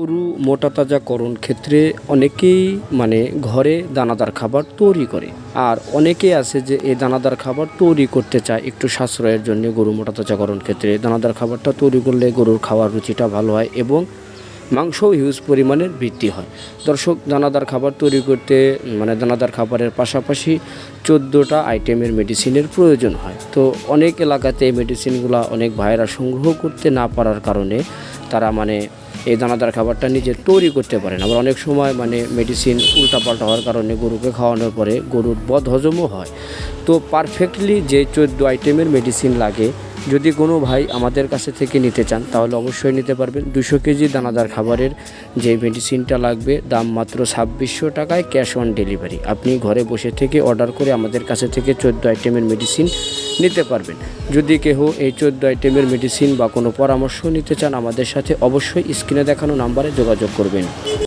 গরু মোটা তাজাকরণ ক্ষেত্রে অনেকেই ঘরে দানাদার খাবার তৈরি করে। আর অনেকে আছে যে এই দানাদার খাবার তৈরি করতে চায় একটু সাশ্রয়ের জন্য। গরু মোটা তাজাকরণ ক্ষেত্রে দানাদার খাবারটা তৈরি করলে গরুর খাওয়ার রুচিটা ভালো হয় এবং মাংসও হিউজ পরিমাণের বৃদ্ধি হয়। দর্শক, দানাদার খাবার তৈরি করতে দানাদার খাবারের পাশাপাশি 14টা আইটেমের মেডিসিনের প্রয়োজন হয়। তো অনেক এলাকাতে এই মেডিসিনগুলো অনেক ভাইয়েরা সংগ্রহ করতে না পারার কারণে তারা এই দানাদার খাবারটা নিজে তৈরি করতে পারে না। আবার অনেক সময় মেডিসিন উল্টাপাল্টা হওয়ার কারণে গরুকে খাওয়ানোর পরে গরুর বদহজমও হয়। তো পারফেক্টলি যে 14 আইটেমের মেডিসিন লাগে, যদি কোনো ভাই আমাদের কাছে থেকে নিতে চান তাহলে অবশ্যই নিতে পারবেন। 200 কেজি দানাদার খাবারের যে মেডিসিনটা লাগবে দাম মাত্র 2600 টাকায়, ক্যাশ অন ডেলিভারি। আপনি ঘরে বসে থেকে অর্ডার করে আমাদের কাছে থেকে 14 আইটেমের মেডিসিন নিতে পারবেন। যদি কেহ এই 14 আইটেমের মেডিসিন বা কোনো পরামর্শ নিতে চান আমাদের সাথে, অবশ্যই স্ক্রিনে দেখানো নাম্বারে যোগাযোগ করবেন।